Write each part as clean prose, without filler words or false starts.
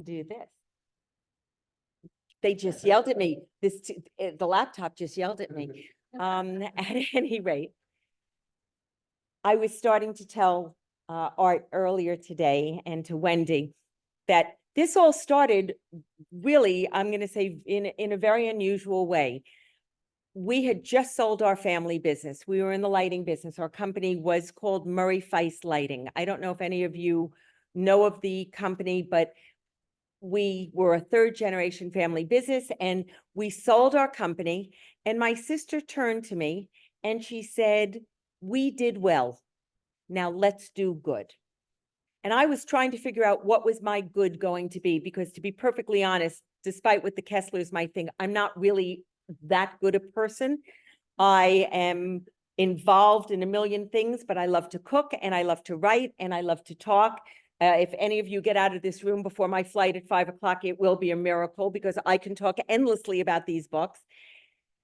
do this. They just yelled at me. The laptop just yelled at me. At any rate, I was starting to tell Art earlier today and to Wendy that this all started really, I'm going to say, in a very unusual way. We had just sold our family business. We were in the lighting business. Our company was called Murray Feist Lighting. I don't know if any of you know of the company, but we were a third generation family business, and we sold our company. And my sister turned to me and she said, "We did well. Now let's do good." And I was trying to figure out what was my good going to be, because to be perfectly honest, despite what the Kesslers might think, I'm not really that good a person. I am involved in a million things, but I love to cook and I love to write and I love to talk. If any of you get out of this room before my flight at 5 o'clock, it will be a miracle, because I can talk endlessly about these books.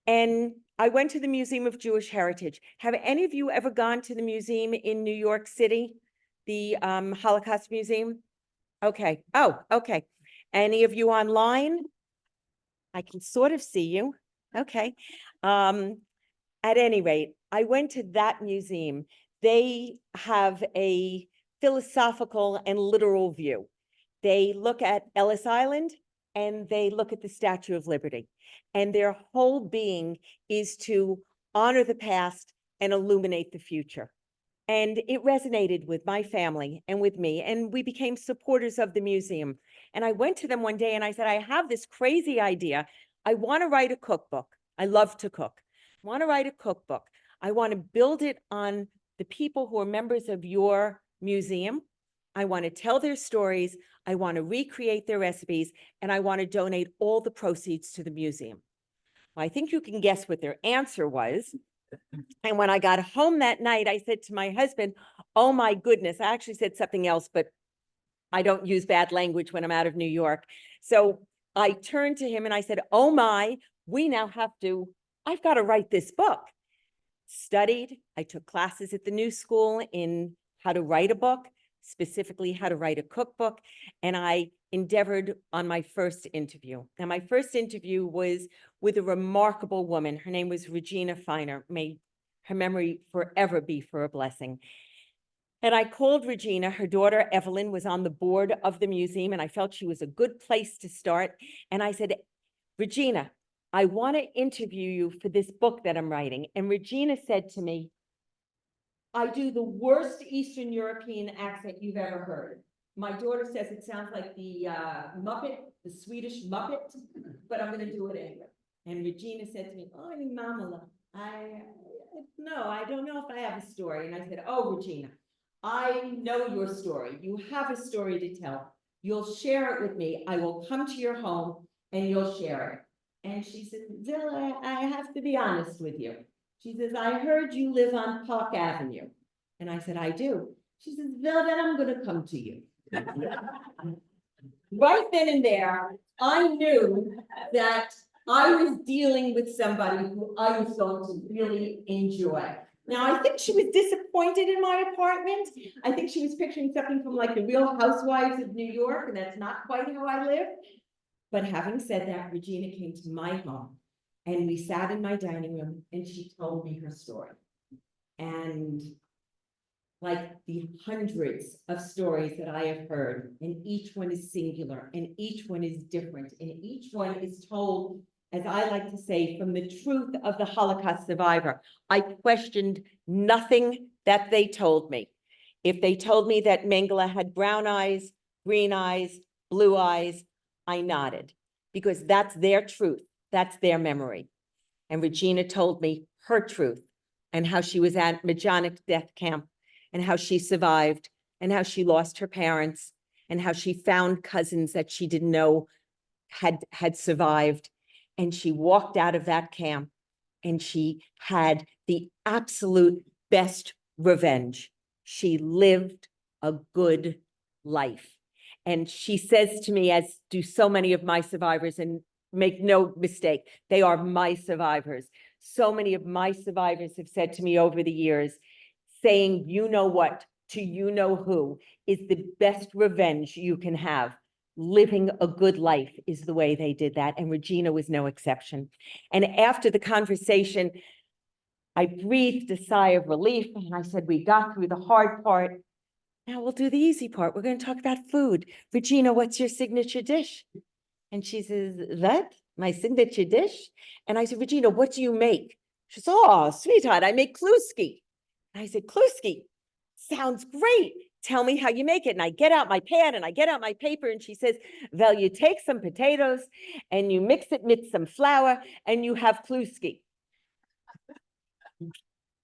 And I went to the Museum of Jewish Heritage. Have any of you ever gone to the museum in New York City, the Holocaust Museum? Okay. Oh, okay. Any of you online? I can sort of see you. Okay. At any rate, I went to that museum. They have a philosophical and literal view. They look at Ellis Island and they look at the Statue of Liberty. And their whole being is to honor the past and illuminate the future. And it resonated with my family and with me, and we became supporters of the museum. And I went to them one day and I said, "I have this crazy idea. I want to write a cookbook. I love to cook. I want to write a cookbook. I want to build it on the people who are members of your museum. I want to tell their stories. I want to recreate their recipes, and I want to donate all the proceeds to the museum." Well, I think you can guess what their answer was. And when I got home that night, I said to my husband, "Oh my goodness," I actually said something else, but I don't use bad language when I'm out of New York. So I turned to him and I said, "Oh my, I've got to write this book." Studied, I took classes at the New School in how to write a book, specifically how to write a cookbook, and I endeavored on my first interview. Now, my first interview was with a remarkable woman. Her name was Regina Feiner. May her memory forever be for a blessing. And I called Regina. Her daughter, Evelyn, was on the board of the museum, and I felt she was a good place to start. And I said, "Regina, I want to interview you for this book that I'm writing." And Regina said to me, "I do the worst Eastern European accent you've ever heard. My daughter says it sounds like the Muppet, the Swedish Muppet, but I'm going to do it anyway." And Regina said to me, "Oh, Mamala, I don't know if I have a story." And I said, "Oh, Regina, I know your story. You have a story to tell. You'll share it with me. I will come to your home and you'll share it." And she said, "Zilla, I have to be honest with you." She says, "I heard you live on Park Avenue." And I said, "I do." She says, "Well, then I'm going to come to you." Right then and there, I knew that I was dealing with somebody who I was going to really enjoy. Now, I think she was disappointed in my apartment. I think she was picturing something from like the Real Housewives of New York, and that's not quite how I live. But having said that, Regina came to my home and we sat in my dining room and she told me her story. And like the hundreds of stories that I have heard, and each one is singular and each one is different, and each one is told, as I like to say, from the truth of the Holocaust survivor. I questioned nothing that they told me. If they told me that Mengele had brown eyes, green eyes, blue eyes, I nodded, because that's their truth. That's their memory. And Regina told me her truth and how she was at Majdanek death camp and how she survived and how she lost her parents and how she found cousins that she didn't know had survived. And she walked out of that camp and she had the absolute best revenge. She lived a good life. And she says to me, as do so many of my survivors, and make no mistake, they are my survivors. So many of my survivors have said to me over the years, saying, "You know what, to you know who, is the best revenge you can have. living a good life is the way they did that. And Regina was no exception. And after the conversation, I breathed a sigh of relief and I said, we got through the hard part. Now we'll do the easy part. We're going to talk about food. Regina, what's your signature dish? And she says, that? My signature dish? And I said, Regina, what do you make? She says, oh, sweetheart, I make kluski. And I said, kluski, sounds great. Tell me how you make it. And I get out my pad and I get out my paper. And she says, well, you take some potatoes and you mix it with some flour and you have kluski.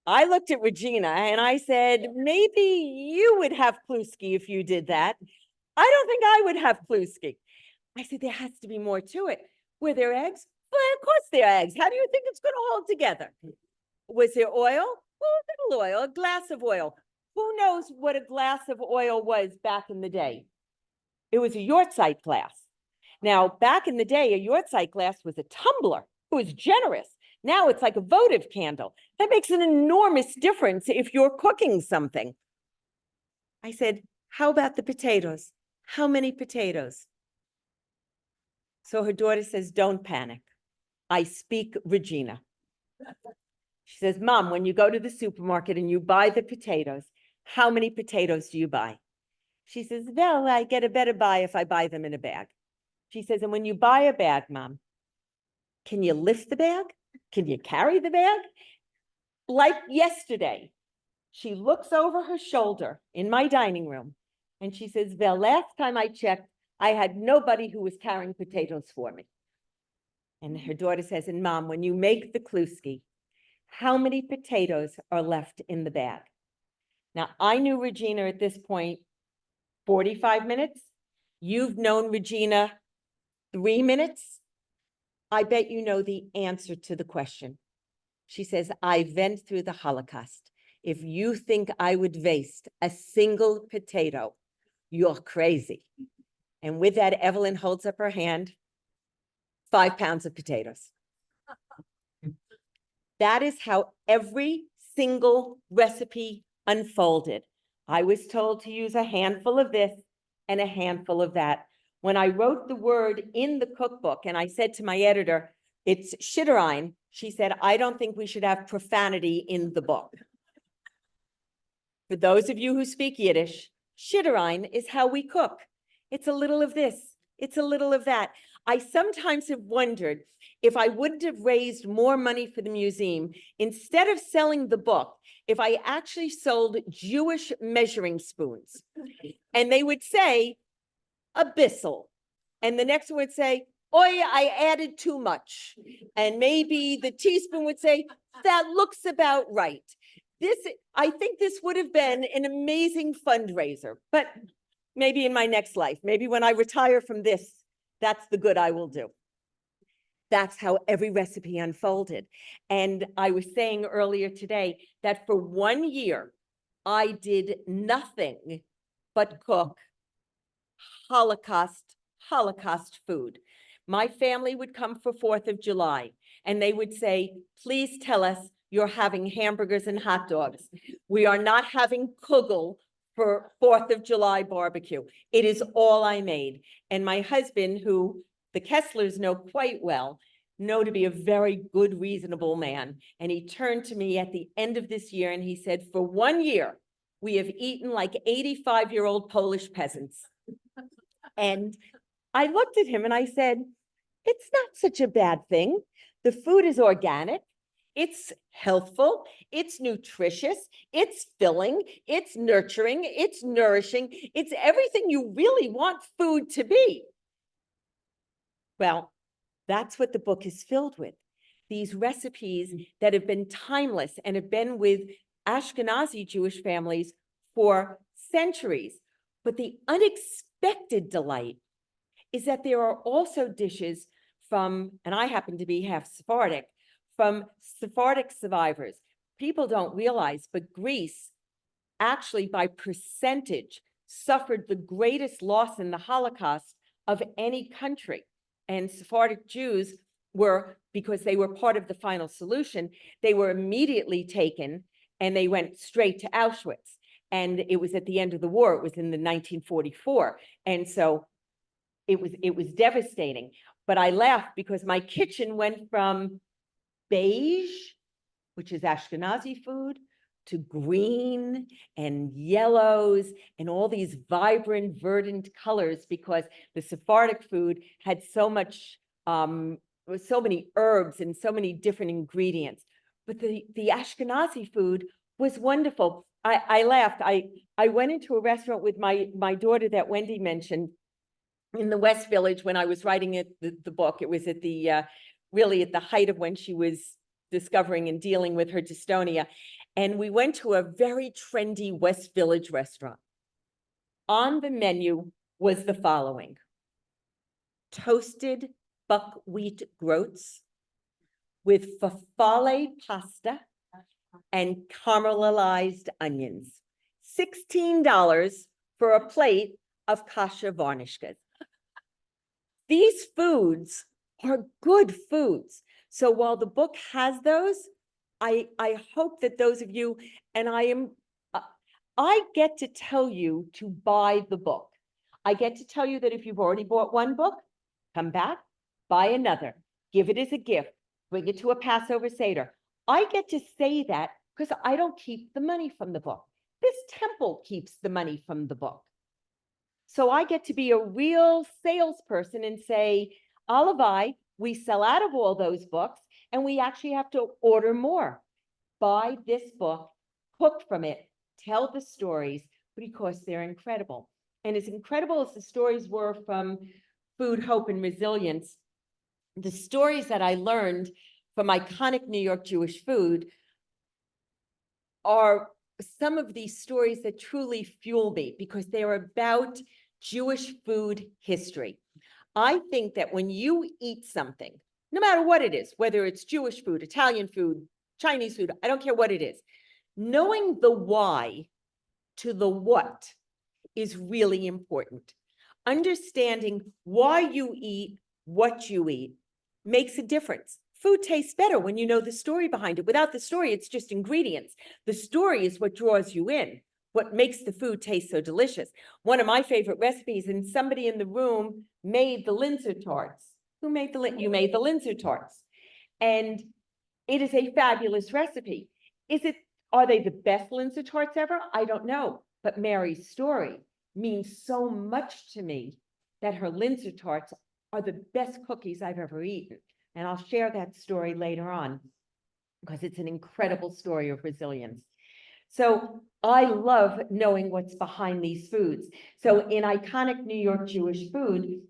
I looked at Regina and I said, maybe you would have kluski if you did that. I don't think I would have kluski. I said, there has to be more to it. Were there eggs? Well, of course there are eggs. How do you think it's going to hold together? Was there oil? Well, a little oil, a glass of oil. Who knows what a glass of oil was back in the day? It was a Yortzeit glass. Now, back in the day, a Yortzeit glass was a tumbler. It was generous. Now it's like a votive candle. That makes an enormous difference if you're cooking something. I said, how about the potatoes? How many potatoes? So her daughter says, don't panic. I speak Regina. She says, Mom, when you go to the supermarket and you buy the potatoes, how many potatoes do you buy? She says, well, I get a better buy if I buy them in a bag. She says, and when you buy a bag, Mom, can you lift the bag? Can you carry the bag? Like yesterday, she looks over her shoulder in my dining room and she says, well, last time I checked, I had nobody who was carrying potatoes for me. And her daughter says, and Mom, when you make the kluski, how many potatoes are left in the bag? Now, I knew Regina at this point 45 minutes. You've known Regina 3 minutes. I bet you know the answer to the question. She says, I went through the Holocaust. If you think I would waste a single potato, you're crazy. And with that, Evelyn holds up her hand, 5 pounds of potatoes. That is how every single recipe unfolded. I was told to use a handful of this and a handful of that. When I wrote the word in the cookbook and I said to my editor, it's shitterein, she said, I don't think we should have profanity in the book. For those of you who speak Yiddish, shitterein is how we cook. It's a little of this, it's a little of that. I sometimes have wondered if I wouldn't have raised more money for the museum, instead of selling the book, if I actually sold Jewish measuring spoons. And they would say, a bissel. And the next one would say, oh, yeah, I added too much. And maybe the teaspoon would say, that looks about right. I think this would have been an amazing fundraiser, but maybe in my next life, maybe when I retire from this, that's the good I will do. That's how every recipe unfolded. And I was saying earlier today that for 1 year, I did nothing but cook Holocaust food. My family would come for 4th of July and they would say, please tell us you're having hamburgers and hot dogs. We are not having kugel for 4th of July barbecue. It is all I made. And my husband, who the Kesslers know quite well, know to be a very good, reasonable man. And he turned to me at the end of this year and he said, for 1 year, we have eaten like 85-year-old Polish peasants. And I looked at him and I said, it's not such a bad thing. The food is organic. It's healthful. It's nutritious. It's filling. It's nurturing. It's nourishing. It's everything you really want food to be. Well, that's what the book is filled with. These recipes that have been timeless and have been with Ashkenazi Jewish families for centuries. But the unexpected delight is that there are also dishes from, and I happen to be half Sephardic, from Sephardic survivors. People don't realize, but Greece actually by percentage suffered the greatest loss in the Holocaust of any country. And Sephardic Jews were, because they were part of the final solution, they were immediately taken and they went straight to Auschwitz. And it was at the end of the war, it was in the 1944. And so it was devastating. But I laughed because my kitchen went from beige, which is Ashkenazi food, to green and yellows and all these vibrant, verdant colors because the Sephardic food had so much, so many herbs and so many different ingredients. But the Ashkenazi food was wonderful. I laughed. I went into a restaurant with my daughter that Wendy mentioned in the West Village when I was writing the book. It was at the really at the height of when she was discovering and dealing with her dystonia. And we went to a very trendy West Village restaurant. On the menu was the following: toasted buckwheat groats with farfalle pasta and caramelized onions. $16 for a plate of kasha varnishkas. These foods are good foods. So while the book has those, I hope that those of you, and I get to tell you to buy the book. I get to tell you that if you've already bought one book, come back, buy another, give it as a gift, bring it to a Passover Seder. I get to say that because I don't keep the money from the book. This temple keeps the money from the book. So I get to be a real salesperson and say, Olavai, we sell out of all those books and we actually have to order more. Buy this book, cook from it, tell the stories because they're incredible. And as incredible as the stories were from Food, Hope, and Resilience, the stories that I learned from iconic New York Jewish food are some of these stories that truly fuel me because they're about Jewish food history. I think that when you eat something, no matter what it is, whether it's Jewish food, Italian food, Chinese food, I don't care what it is, knowing the why to the what is really important. Understanding why you eat what you eat makes a difference. Food tastes better when you know the story behind it. Without the story, it's just ingredients. The story is what draws you in, what makes the food taste so delicious. One of my favorite recipes, and somebody in the room made the Linzer tarts. Who made you made the Linzer tarts. And it is a fabulous recipe. Are they the best Linzer tarts ever? I don't know. But Mary's story means so much to me that her Linzer tarts are the best cookies I've ever eaten. And I'll share that story later on because it's an incredible story of resilience. So I love knowing what's behind these foods. So in iconic New York Jewish food,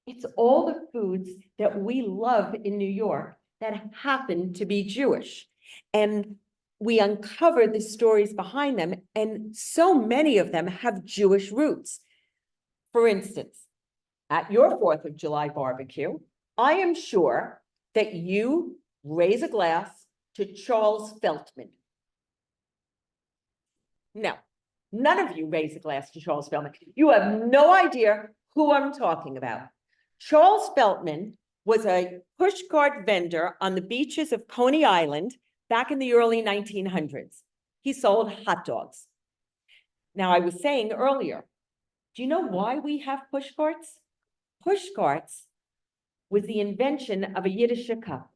it's all the foods that we love in New York that happen to be Jewish. And we uncover the stories behind them, and so many of them have Jewish roots. For instance, at your 4th of July barbecue, I am sure that you raise a glass to Charles Feltman. No, none of you raise a glass to Charles Feltman. You have no idea who I'm talking about. Charles Feltman was a pushcart vendor on the beaches of Coney Island back in the early 1900s. He sold hot dogs. Now, I was saying earlier, do you know why we have pushcarts? Pushcarts was the invention of a Yiddish cup.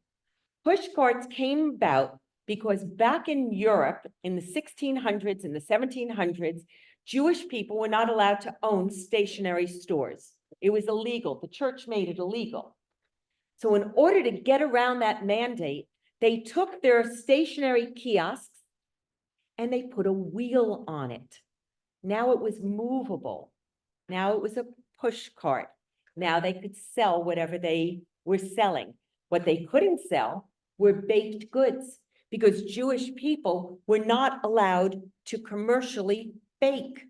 Pushcarts came about because back in Europe in the 1600s and the 1700s, Jewish people were not allowed to own stationary stores. It was illegal. The church made it illegal. So in order to get around that mandate, they took their stationary kiosks and they put a wheel on it. Now it was movable. Now it was a push cart. Now they could sell whatever they were selling. What they couldn't sell were baked goods because Jewish people were not allowed to commercially bake.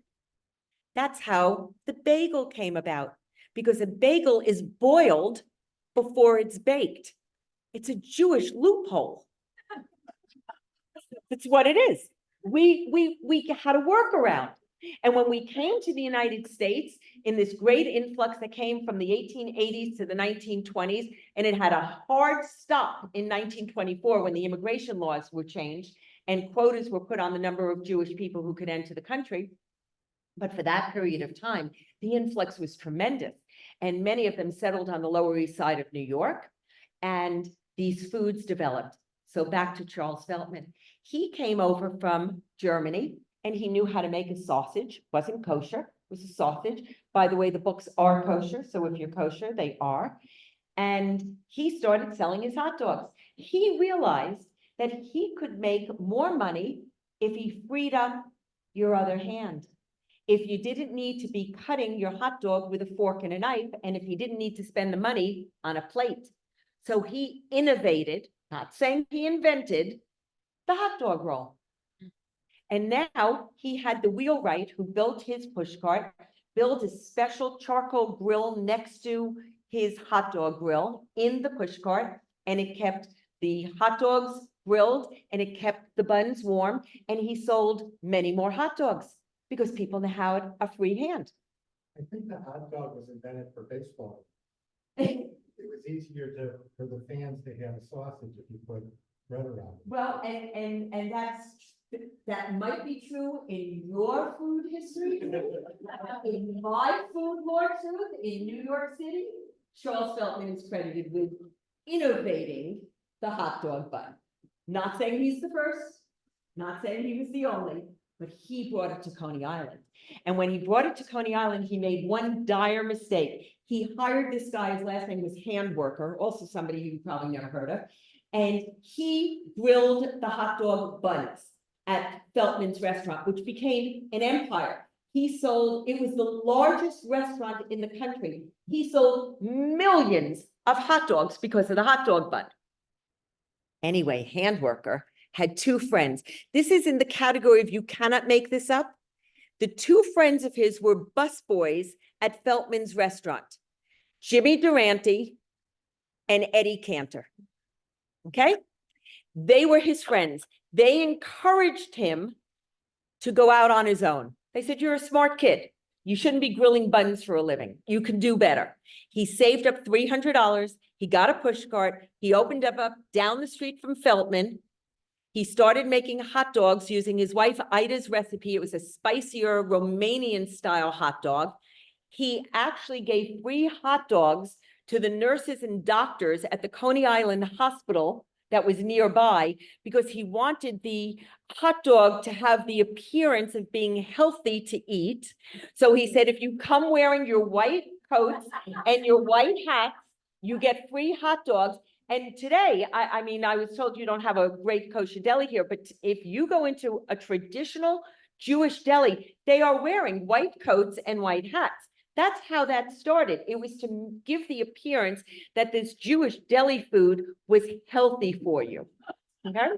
That's how the bagel came about, because a bagel is boiled before it's baked. It's a Jewish loophole. That's what it is. We had a workaround. And when we came to the United States in this great influx that came from the 1880s to the 1920s, and it had a hard stop in 1924 when the immigration laws were changed and quotas were put on the number of Jewish people who could enter the country. But for that period of time, the influx was tremendous. and many of them settled on the Lower East Side of New York, and these foods developed. So back to Charles Feltman. He came over from Germany, and he knew how to make a sausage. Wasn't kosher, it was a sausage. By the way, the books are kosher, so if you're kosher, they are. And he started selling his hot dogs. He realized that he could make more money if he freed up your other hand. If you didn't need to be cutting your hot dog with a fork and a knife, and if you didn't need to spend the money on a plate. So he innovated, not saying he invented, the hot dog roll. And now he had the wheelwright who built his pushcart, built a special charcoal grill next to his hot dog grill in the pushcart, and it kept the hot dogs grilled and it kept the buns warm, and he sold many more hot dogs because people now had a free hand. I think the hot dog was invented for baseball. It was easier for the fans to have a sausage if you put bread around it. Well, and that might be true in your food history. In my food lore truth, in New York City, Charles Feltman is credited with innovating the hot dog bun. Not saying he's the first, not saying he was the only, but he brought it to Coney Island. And when he brought it to Coney Island, he made one dire mistake. He hired this guy, his last name was Handworker, also somebody you probably never heard of. And he grilled the hot dog buns at Feltman's restaurant, which became an empire. He sold, it was the largest restaurant in the country. He sold millions of hot dogs because of the hot dog bun. Anyway, Handworker had two friends. This is in the category of you cannot make this up. The two friends of his were busboys at Feltman's restaurant, Jimmy Durante and Eddie Cantor. Okay? They were his friends. They encouraged him to go out on his own. They said, you're a smart kid. You shouldn't be grilling buns for a living. You can do better. He saved up $300. He got a push cart. He opened up down the street from Feltman. He started making hot dogs using his wife Ida's recipe. It was a spicier Romanian style hot dog. He actually gave free hot dogs to the nurses and doctors at the Coney Island hospital that was nearby because he wanted the hot dog to have the appearance of being healthy to eat. So he said, if you come wearing your white coats and your white hats, you get free hot dogs. And today, I mean, I was told you don't have a great kosher deli here, but if you go into a traditional Jewish deli, they are wearing white coats and white hats. That's how that started. It was to give the appearance that this Jewish deli food was healthy for you. Okay.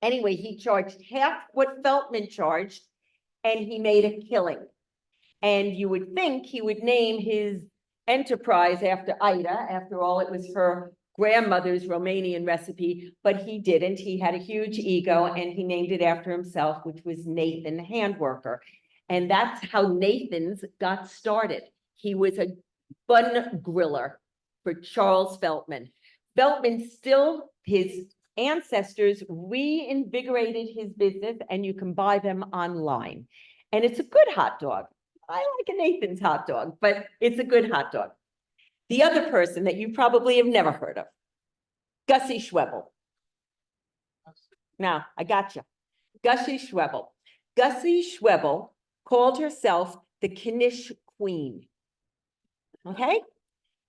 Anyway, he charged half what Feltman charged, and he made a killing. And you would think he would name his enterprise after Ida. After all, it was her grandmother's Romanian recipe, but he didn't. He had a huge ego, and he named it after himself, which was Nathan Handworker. And that's how Nathan's got started. He was a bun griller for Charles Feltman. Feltman still, his ancestors reinvigorated his business, and you can buy them online. And it's a good hot dog. I like a Nathan's hot dog, but it's a good hot dog. The other person that you probably have never heard of, Gussie Schwebel. Now, I got you. Gussie Schwebel. Gussie Schwebel called herself the Knish Queen. Okay?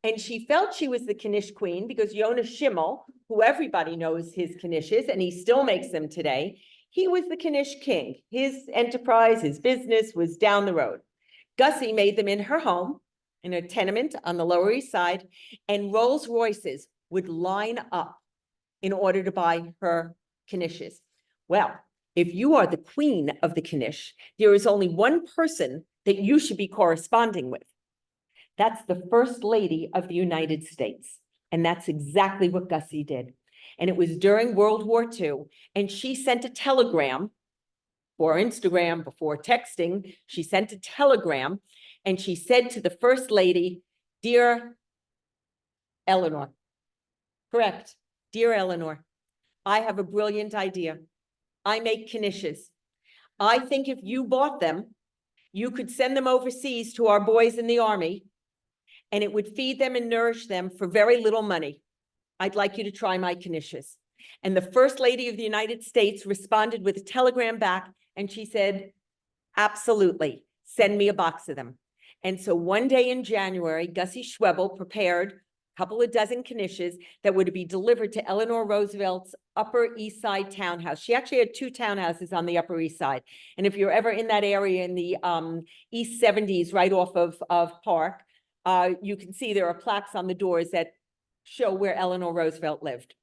And she felt she was the Knish Queen because Yonah Schimmel, who everybody knows his knishes, and he still makes them today, he was the Knish King. His enterprise, his business was down the road. Gussie made them in her home, in a tenement on the Lower East Side, and Rolls Royces would line up in order to buy her knishes. Well, if you are the queen of the Knish, there is only one person that you should be corresponding with. That's the First Lady of the United States. And that's exactly what Gussie did. And it was during World War II, and she sent a telegram, before Instagram, before texting, she sent a telegram, and she said to the First Lady, "Dear Eleanor," correct, "Dear Eleanor, I have a brilliant idea. I make knishes. I think if you bought them, you could send them overseas to our boys in the army, and it would feed them and nourish them for very little money. I'd like you to try my knishes. And the First Lady of the United States responded with a telegram back, and she said, absolutely, send me a box of them. And so one day in January, Gussie Schwebel prepared a couple of dozen knishes that were to be delivered to Eleanor Roosevelt's Upper East Side townhouse. She actually had 2 townhouses on the Upper East Side. And if you're ever in that area in the East 70s, right off of Park, you can see there are plaques on the doors that show where Eleanor Roosevelt lived.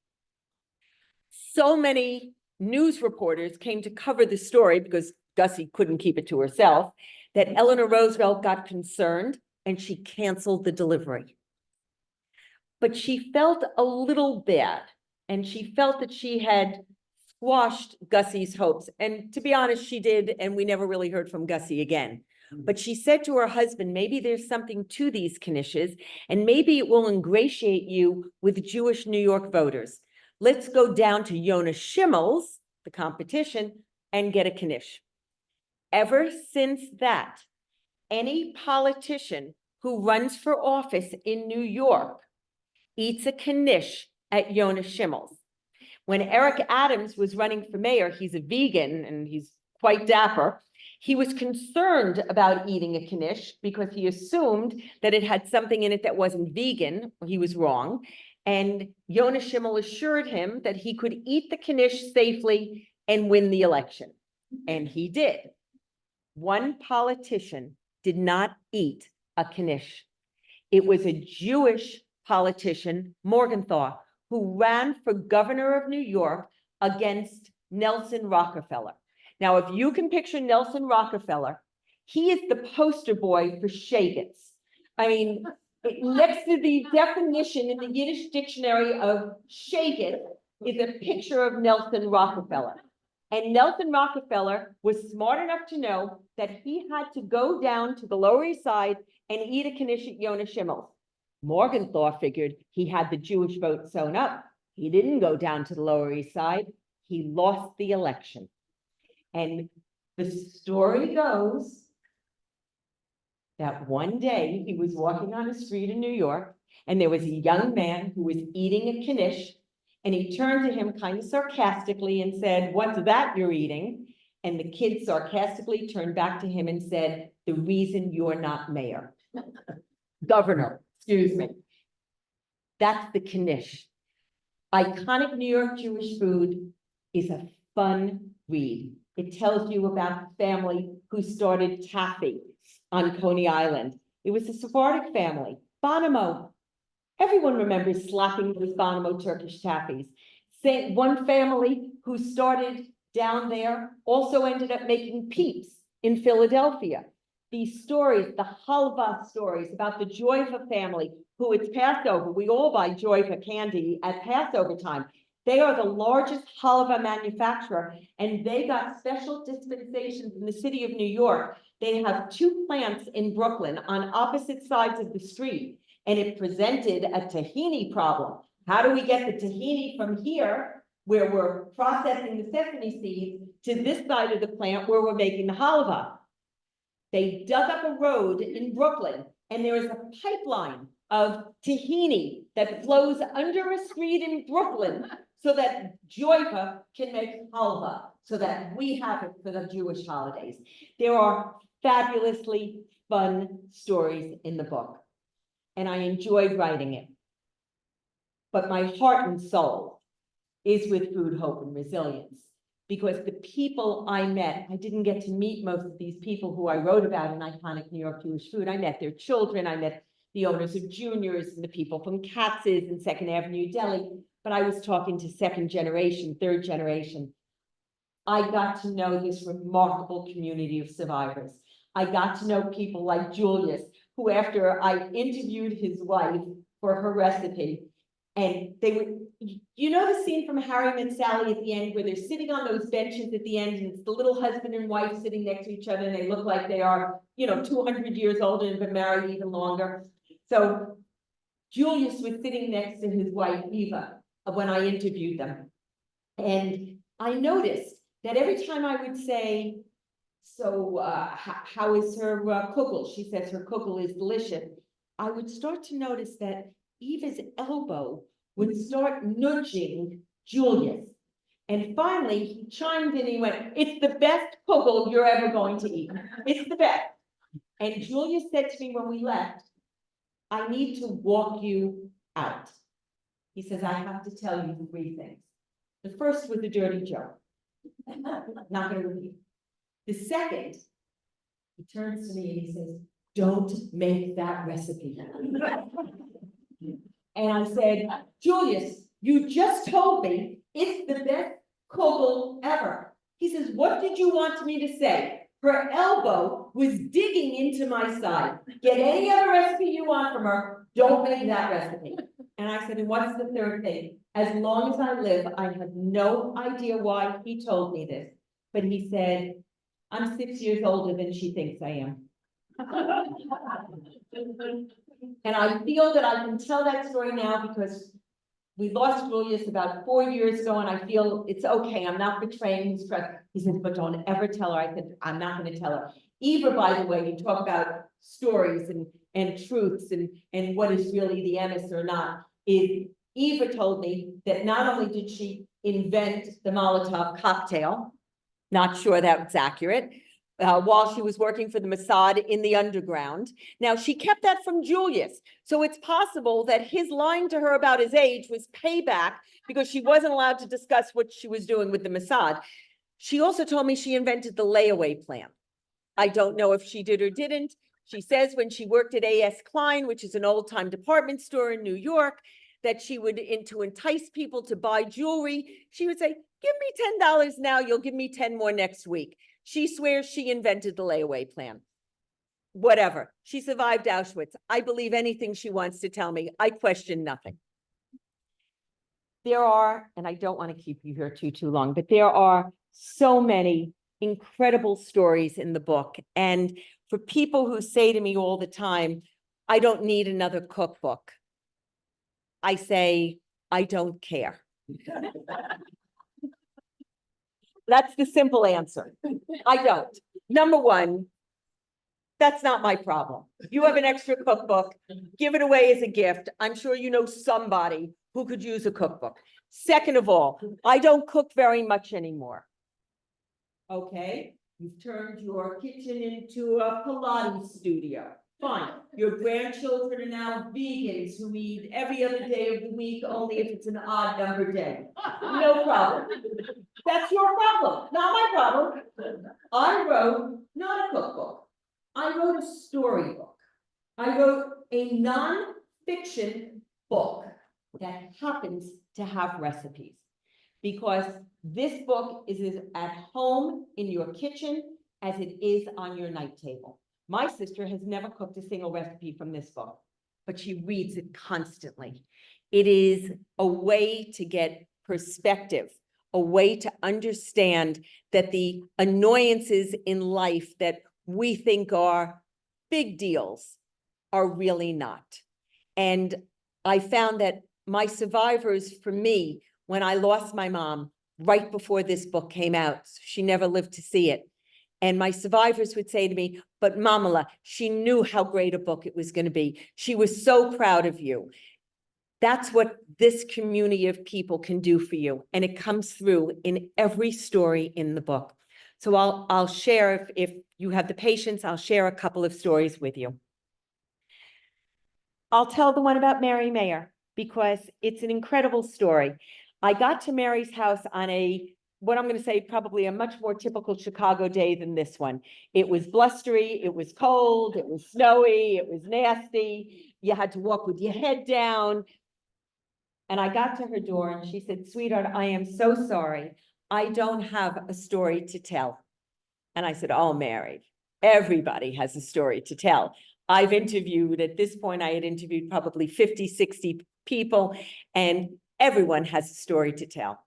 So many news reporters came to cover the story because Gussie couldn't keep it to herself, that Eleanor Roosevelt got concerned and she canceled the delivery. But she felt a little bad, and she felt that she had squashed Gussie's hopes. And to be honest, she did, and we never really heard from Gussie again. But she said to her husband, maybe there's something to these knishes, and maybe it will ingratiate you with Jewish New York voters. Let's go down to Yonah Schimmel's, the competition, and get a knish. Ever since that, any politician who runs for office in New York eats a knish at Yonah Schimmel's. When Eric Adams was running for mayor, he's a vegan and he's quite dapper. He was concerned about eating a knish because he assumed that it had something in it that wasn't vegan. He was wrong. And Yonah Schimmel assured him that he could eat the knish safely and win the election. And he did. One politician did not eat a knish. It was a Jewish politician, Morgenthau, who ran for governor of New York against Nelson Rockefeller. Now, if you can picture Nelson Rockefeller, he is the poster boy for shaggots. I mean, next to the definition in the Yiddish dictionary of shaggot is a picture of Nelson Rockefeller. And Nelson Rockefeller was smart enough to know that he had to go down to the Lower East Side and eat a knish at Yonah Schimmel's. Morgenthau figured he had the Jewish vote sewn up. He didn't go down to the Lower East Side. He lost the election. And the story goes that one day he was walking on a street in New York, and there was a young man who was eating a knish, and he turned to him kind of sarcastically and said, "What's that you're eating?" And the kid sarcastically turned back to him and said, "The reason you're not mayor." Governor, excuse me. That's the knish. Iconic New York Jewish food is a fun read. It tells you about the family who started taffy on Coney Island. It was a Sephardic family, Bonomo. Everyone remembers slapping those Bonomo Turkish taffies. One family who started down there also ended up making Peeps in Philadelphia. These stories, the halva stories about the Joyva family, who it's Passover, we all buy Joyva candy at Passover time. They are the largest halva manufacturer, and they got special dispensations in the city of New York. They have 2 plants in Brooklyn on opposite sides of the street, and it presented a tahini problem. How do we get the tahini from here, where we're processing the sesame seeds, to this side of the plant where we're making the halva? They dug up a road in Brooklyn, and there is a pipeline of tahini that flows under a street in Brooklyn so that Joyva can make halva, so that we have it for the Jewish holidays. There are fabulously fun stories in the book, and I enjoyed writing it. But my heart and soul is with food, hope, and resilience. Because the people I met, I didn't get to meet most of these people who I wrote about in Iconic New York Jewish Food. I met their children, I met the owners of Juniors and the people from Katz's and Second Avenue Deli, but I was talking to second generation, third generation. I got to know this remarkable community of survivors. I got to know people like Julius, who after I interviewed his wife for her recipe, and they would, you know the scene from Harry Met Sally at the end where they're sitting on those benches at the end, and it's the little husband and wife sitting next to each other, and they look like they are, 200 years old and have been married even longer. So Julius was sitting next to his wife, Eva, when I interviewed them. And I noticed that every time I would say, "So how is her kugel?" She says her kugel is delicious. I would start to notice that Eva's elbow would start nudging Julius. And finally, he chimed in, he went, "It's the best kugel you're ever going to eat. It's the best." And Julius said to me when we left, "I need to walk you out." He says, "I have to tell you 3 things. The first was a dirty joke. Not gonna repeat. The second," he turns to me and he says, "Don't make that recipe." And I said, "Julius, you just told me it's the best kugel ever." He says, "What did you want me to say? Her elbow was digging into my side. Get any other recipe you want from her, don't make that recipe." And I said, "And what's the third thing? As long as I live, I have no idea why he told me this." But he said, "I'm 6 years older than she thinks I am." And I feel that I can tell that story now because we lost Julius about 4 years ago, and I feel it's okay. I'm not betraying his trust. He said, "But don't ever tell her." I said, "I'm not going to tell her." Eva, by the way, you talk about stories and truths and what is really the MS or not, is Eva told me that not only did she invent the Molotov cocktail, not sure that's accurate, while she was working for the Mossad in the underground. Now, she kept that from Julius. So it's possible that his lying to her about his age was payback because she wasn't allowed to discuss what she was doing with the Mossad. She also told me she invented the layaway plan. I don't know if she did or didn't. She says when she worked at A.S. Klein, which is an old-time department store in New York, that she would, to entice people to buy jewelry, she would say, "Give me $10 now, you'll give me 10 more next week." She swears she invented the layaway plan. Whatever. She survived Auschwitz. I believe anything she wants to tell me. I question nothing. There are, and I don't want to keep you here too long, but there are so many incredible stories in the book. And for people who say to me all the time, "I don't need another cookbook," I say, "I don't care." That's the simple answer. I don't. Number one, that's not my problem. You have an extra cookbook, give it away as a gift. I'm sure you know somebody who could use a cookbook. Second of all, I don't cook very much anymore. Okay, you've turned your kitchen into a Pilates studio. Fine. Your grandchildren are now vegans who eat every other day of the week, only if it's an odd number day. No problem. That's your problem, not my problem. I wrote not a cookbook. I wrote a storybook. I wrote a non-fiction book that happens to have recipes. Because this book is as at home in your kitchen as it is on your night table. My sister has never cooked a single recipe from this book, but she reads it constantly. It is a way to get perspective, a way to understand that the annoyances in life that we think are big deals are really not. And I found that my survivors, for me, when I lost my mom right before this book came out, she never lived to see it. And my survivors would say to me, "But Mamala, she knew how great a book it was going to be. She was so proud of you." That's what this community of people can do for you. And it comes through in every story in the book. So I'll share, if you have the patience, I'll share a couple of stories with you. I'll tell the one about Mary Mayer because it's an incredible story. I got to Mary's house on what I'm going to say, probably a much more typical Chicago day than this one. It was blustery, it was cold, it was snowy, it was nasty. You had to walk with your head down. And I got to her door and she said, "Sweetheart, I am so sorry. I don't have a story to tell." And I said, "Oh, Mary, everybody has a story to tell." I've interviewed, at this point, I had interviewed probably 50, 60 people, and everyone has a story to tell.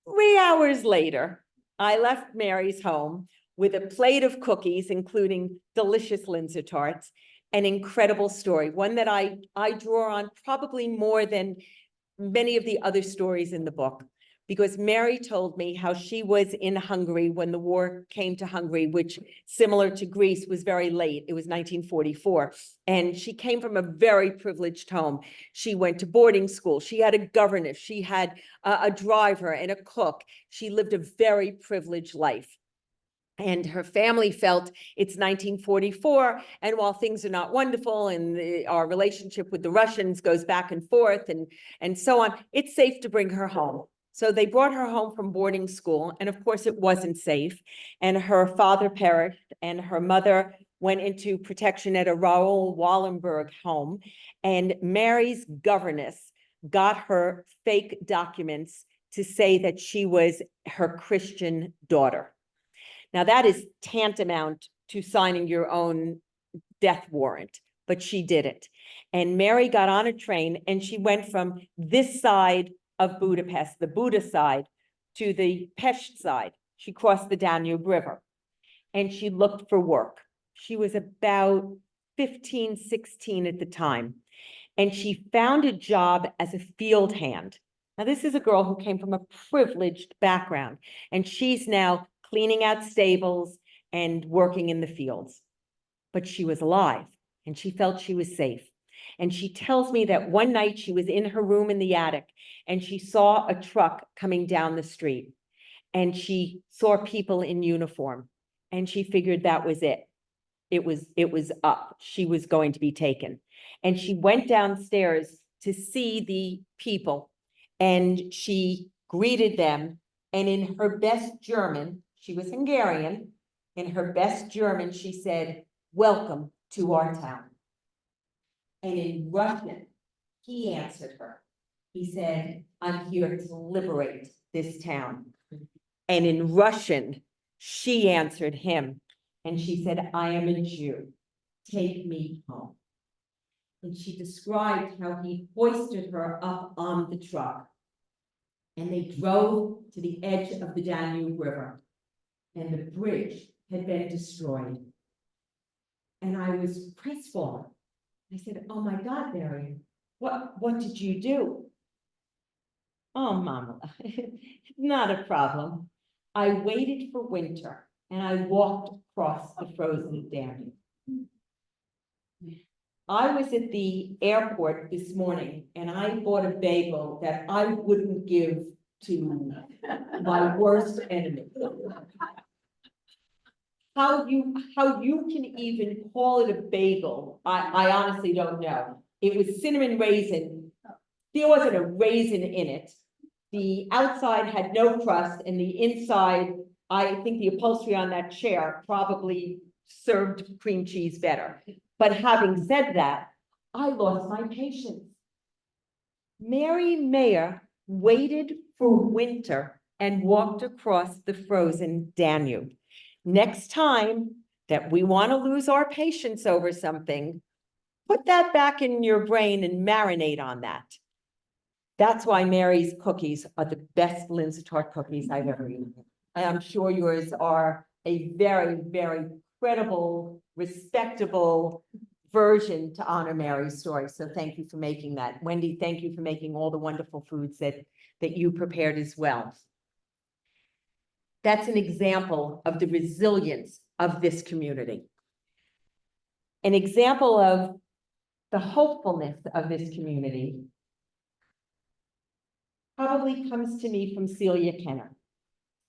3 hours later, I left Mary's home with a plate of cookies, including delicious Linzer tarts, an incredible story, one that I draw on probably more than many of the other stories in the book. because Mary told me how she was in Hungary when the war came to Hungary, which, similar to Greece, was very late. It was 1944. And she came from a very privileged home. She went to boarding school. She had a governess. She had a driver and a cook. She lived a very privileged life. And her family felt it's 1944, and while things are not wonderful and our relationship with the Russians goes back and forth and so on, it's safe to bring her home. So they brought her home from boarding school, and of course it wasn't safe. And her father perished, and her mother went into protection at a Raoul Wallenberg home. And Mary's governess got her fake documents to say that she was her Christian daughter. Now, that is tantamount to signing your own death warrant, but she did it. And Mary got on a train and she went from this side of Budapest, the Buda side, to the Pest side. She crossed the Danube River and she looked for work. She was about 15, 16 at the time. And she found a job as a field hand. Now, this is a girl who came from a privileged background, and she's now cleaning out stables and working in the fields. But she was alive and she felt she was safe. And she tells me that one night she was in her room in the attic and she saw a truck coming down the street and she saw people in uniform and she figured that was it. It was up. She was going to be taken. And she went downstairs to see the people and she greeted them. And in her best German, she was Hungarian, in her best German, she said, "Welcome to our town." And in Russian, he answered her. He said, "I'm here to liberate this town." And in Russian, she answered him. And she said, "I am a Jew. Take me home." And she described how he hoisted her up on the truck. And they drove to the edge of the Danube River. And the bridge had been destroyed. And I was crestfallen. I said, "Oh my God, Mary, what did you do?" "Oh, Mama, not a problem. I waited for winter and I walked across the frozen Danube." I was at the airport this morning and I bought a bagel that I wouldn't give to my worst enemy. How you can even call it a bagel, I honestly don't know. It was cinnamon raisin. There wasn't a raisin in it. The outside had no crust and the inside, I think the upholstery on that chair probably served cream cheese better. But having said that, I lost my patience. Mary Mayer waited for winter and walked across the frozen Danube. Next time that we want to lose our patience over something, put that back in your brain and marinate on that. That's why Mary's cookies are the best Lindsay tart cookies I've ever eaten. I'm sure yours are a very, very credible, respectable version to honor Mary's story. So thank you for making that. Wendy, thank you for making all the wonderful foods that you prepared as well. That's an example of the resilience of this community. An example of the hopefulness of this community probably comes to me from Celia Kenner.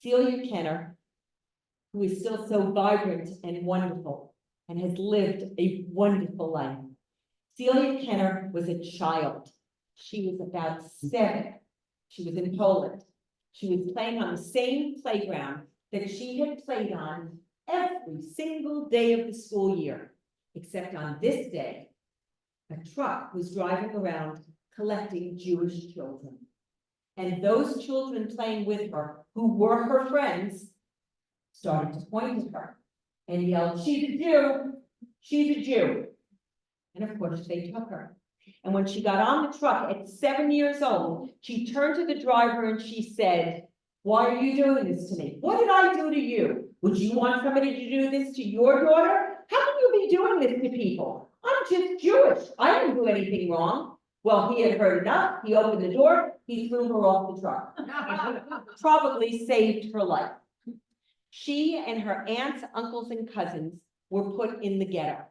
Celia Kenner, who is still so vibrant and wonderful and has lived a wonderful life. Celia Kenner was a child. She was about 7. She was in Poland. She was playing on the same playground that she had played on every single day of the school year, except on this day, a truck was driving around collecting Jewish children. And those children playing with her, who were her friends, started to point at her and yelled, "She's a Jew, she's a Jew." And of course, they took her. And when she got on the truck at 7 years old, she turned to the driver and she said, "Why are you doing this to me? What did I do to you? Would you want somebody to do this to your daughter? How can you be doing this to people? I'm just Jewish. I didn't do anything wrong." Well, he had heard enough. He opened the door, he threw her off the truck. Probably saved her life. She and her aunts, uncles, and cousins were put in the ghetto.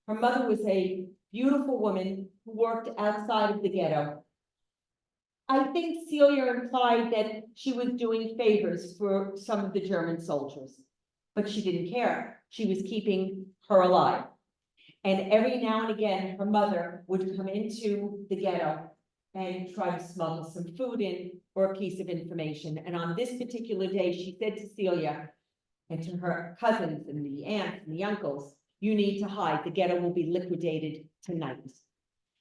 Her mother was a beautiful woman who worked outside of the ghetto. I think Celia implied that she was doing favors for some of the German soldiers, but she didn't care. She was keeping her alive. And every now and again, her mother would come into the ghetto and try to smuggle some food in or a piece of information. And on this particular day, she said to Celia and to her cousins and the aunts and the uncles, "You need to hide. The ghetto will be liquidated tonight."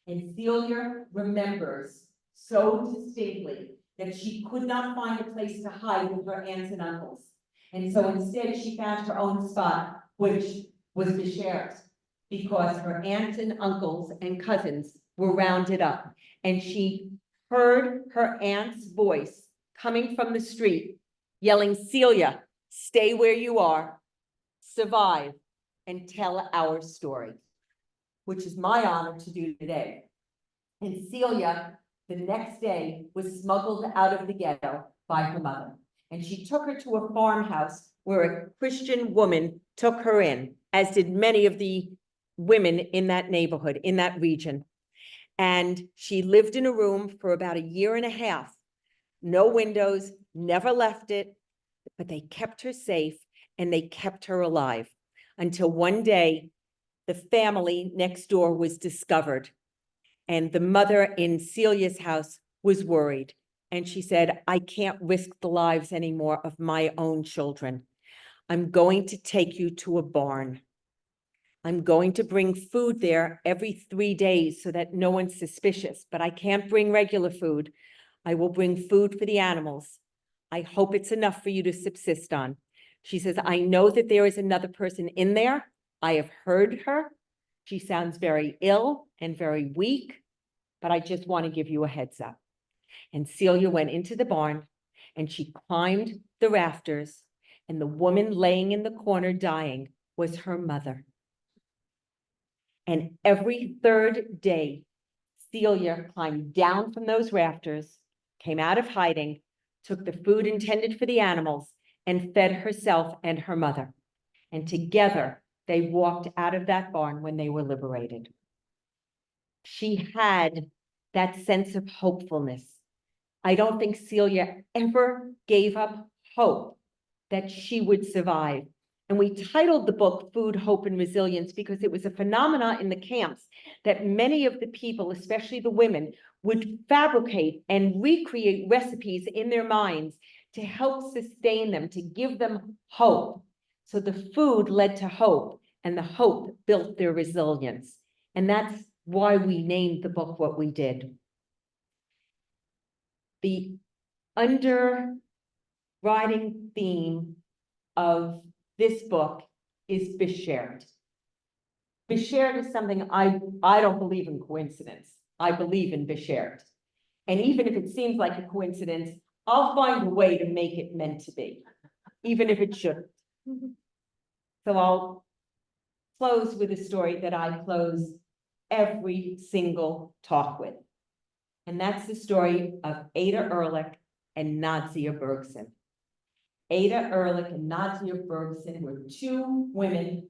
And Celia remembers so distinctly that she could not find a place to hide with her aunts and uncles. And so instead, she found her own spot, which was the sheriff's, because her aunts and uncles and cousins were rounded up. And she heard her aunt's voice coming from the street, yelling, "Celia, stay where you are, survive, and tell our story," which is my honor to do today. And Celia, the next day, was smuggled out of the ghetto by her mother. And she took her to a farmhouse where a Christian woman took her in, as did many of the women in that neighborhood, in that region. And she lived in a room for about a year and a half. No windows, never left it, but they kept her safe and they kept her alive until one day the family next door was discovered. And the mother in Celia's house was worried. And she said, "I can't risk the lives anymore of my own children. I'm going to take you to a barn. I'm going to bring food there every 3 days so that no one's suspicious, but I can't bring regular food. I will bring food for the animals. I hope it's enough for you to subsist on." She says, "I know that there is another person in there. I have heard her. She sounds very ill and very weak, but I just want to give you a heads up." And Celia went into the barn and she climbed the rafters, and the woman laying in the corner dying was her mother. And every third day, Celia climbed down from those rafters, came out of hiding, took the food intended for the animals, and fed herself and her mother. And together, they walked out of that barn when they were liberated. She had that sense of hopefulness. I don't think Celia ever gave up hope that she would survive. And we titled the book Food, Hope, and Resilience because it was a phenomena in the camps that many of the people, especially the women, would fabricate and recreate recipes in their minds to help sustain them, to give them hope. So the food led to hope, and the hope built their resilience. And that's why we named the book what we did. The underwriting theme of this book is Beshert. Beshert is something I don't believe in coincidence. I believe in Beshert. And even if it seems like a coincidence, I'll find a way to make it meant to be, even if it shouldn't. So I'll close with a story that I close every single talk with. And that's the story of Ada Ehrlich and Nadia Bergson. Ada Ehrlich and Nadia Bergson were two women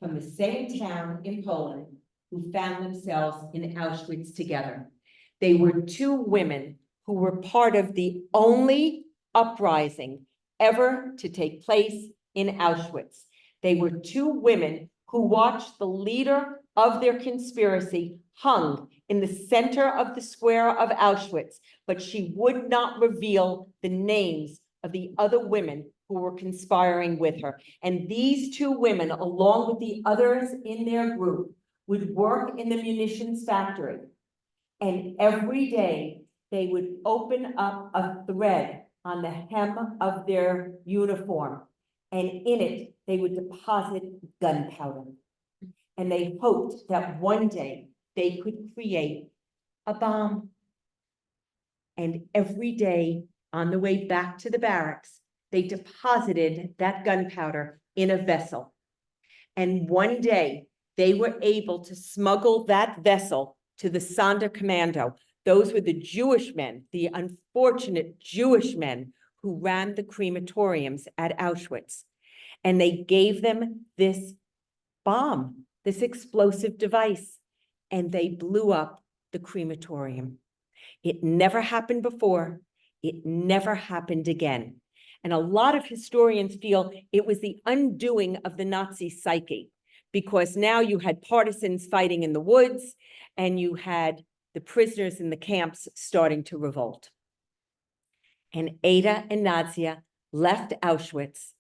from the same town in Poland who found themselves in Auschwitz together. They were two women who were part of the only uprising ever to take place in Auschwitz. They were two women who watched the leader of their conspiracy hung in the center of the square of Auschwitz, but she would not reveal the names of the other women who were conspiring with her. And these two women, along with the others in their group, would work in the munitions factory. And every day they would open up a thread on the hem of their uniform. And in it, they would deposit gunpowder. And they hoped that one day they could create a bomb. And every day on the way back to the barracks, they deposited that gunpowder in a vessel. And one day they were able to smuggle that vessel to the Sonderkommando. Those were the Jewish men, the unfortunate Jewish men who ran the crematoriums at Auschwitz. And they gave them this bomb, this explosive device, and they blew up the crematorium. It never happened before. It never happened again. And a lot of historians feel it was the undoing of the Nazi psyche, because now you had partisans fighting in the woods, and you had the prisoners in the camps starting to revolt. And Ada and Nadia left Auschwitz,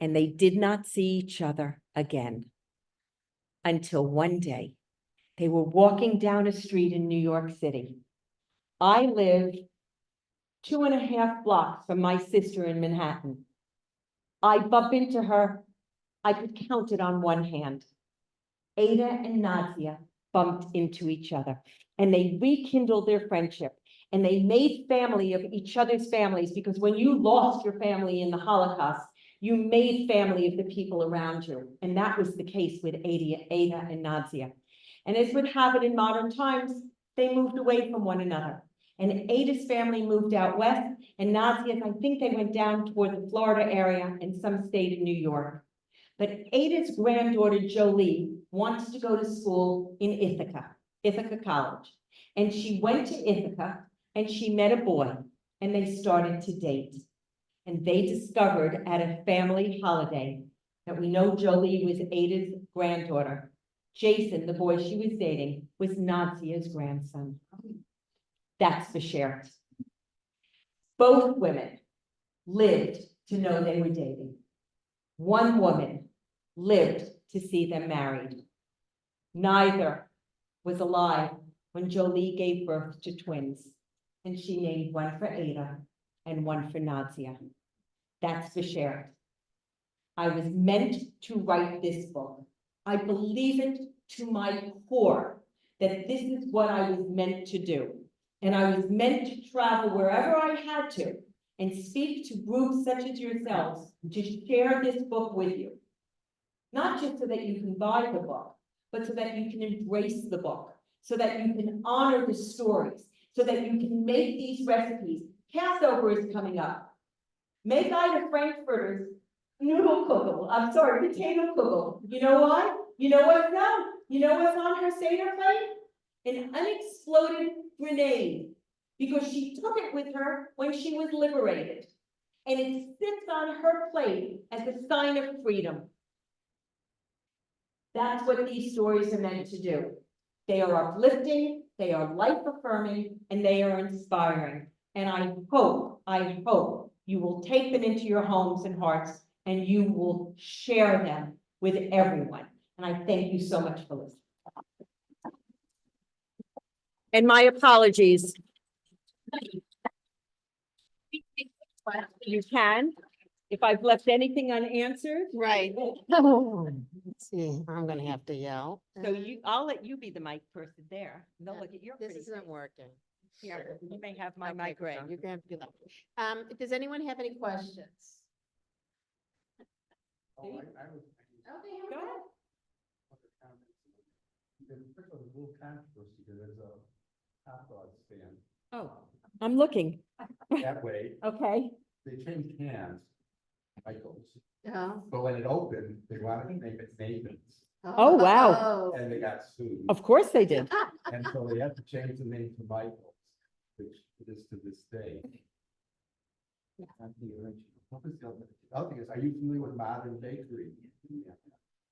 and they did not see each other again until one day they were walking down a street in New York City. I lived 2.5 blocks from my sister in Manhattan. I bump into her. I could count it on one hand. Ada and Nadia bumped into each other, and they rekindled their friendship, and they made family of each other's families, because when you lost your family in the Holocaust, you made family of the people around you. And that was the case with Ada and Nadia. And as would happen in modern times, they moved away from one another. And Ada's family moved out west, and Nadia's, I think they went down toward the Florida area and some state in New York. But Ada's granddaughter, Jolie, wants to go to school in Ithaca College. And she went to Ithaca and she met a boy, and they started to date. And they discovered at a family holiday that we know Jolie was Ada's granddaughter. Jason, the boy she was dating, was Nadia's grandson. That's for sure. Both women lived to know they were dating. One woman lived to see them married. Neither was alive when Jolie gave birth to twins, and she named one for Ada and one for Nadia. That's for sure. I was meant to write this book. I believe it to my core that this is what I was meant to do. And I was meant to travel wherever I had to and speak to groups such as yourselves to share this book with you. Not just so that you can buy the book, but so that you can embrace the book, so that you can honor the stories, so that you can make these recipes. Passover is coming up. Make Ida Frankfurter's potato kugel. You know why? You know what's not? You know what's on her Seder plate? An unexploded grenade, because she took it with her when she was liberated. And it sits on her plate as a sign of freedom. That's what these stories are meant to do. They are uplifting, they are life-affirming, and they are inspiring. And I hope you will take them into your homes and hearts, and you will share them with everyone. And I thank you so much for listening. And my apologies. You can, if I've left anything unanswered. Right. Let's see, I'm gonna have to yell. So I'll let you be the mic person there. And they'll look at your This pretty isn't face. working. Here, you may have my Okay, microphone. great. You're gonna have to do that. Does anyone have any questions? Oh, I was. Okay, Go ahead. Other comments. There's a little controversy here. There's a hot dog stand Oh, I'm looking. that way. Okay. They changed hands, Michael's. Oh. But when it opened, they wanted to name it Nathan's, Oh, wow. and they got sued. Of course they did. And so they had to change the name to Michael's, which it is to this day. Not the original. What was the other thing is, are you familiar with Modern Bakery?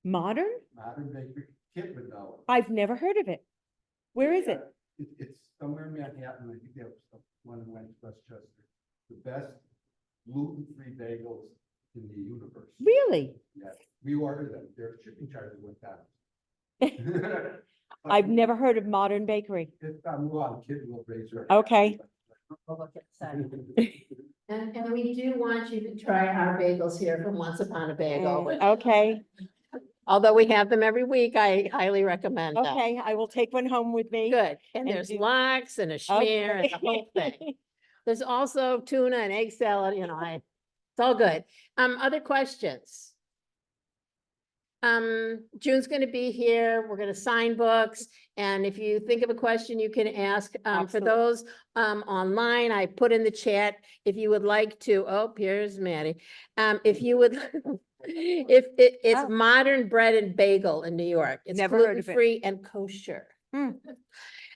Modern? Modern Bakery, Kit would know. I've never heard of it. Where is it? It's somewhere in Manhattan. I think they have one in Westchester. The best gluten-free bagels in the universe. Really? Yeah, we order them. Their shipping charges went down. I've never heard of Modern Bakery. If I'm wrong, Kit will raise her. Okay. And we do want you to try our bagels here from Once Upon a Bagel. which- Okay, Although we have them every week, I highly recommend them. okay, I will take one home with me. Good. And And there's do- lox and a schmear and the whole thing. There's also tuna and egg salad, it's all good. Other questions? June's gonna be here. We're gonna sign books. And if you think of a question, you can ask, for Absolutely. those, online, I put in the chat, if you would like to, oh, here's Maddie. If you would, it's Oh. modern bread and bagel in New York. It's Never heard of it. gluten-free and kosher. Hmm.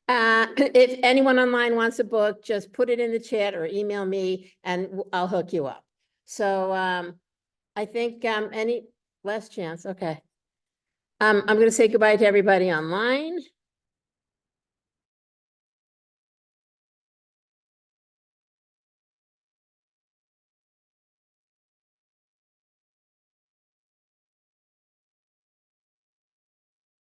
If anyone online wants a book, just put it in the chat or email me and I'll hook you up. So, I think, any last chance, okay. I'm gonna say goodbye to everybody online.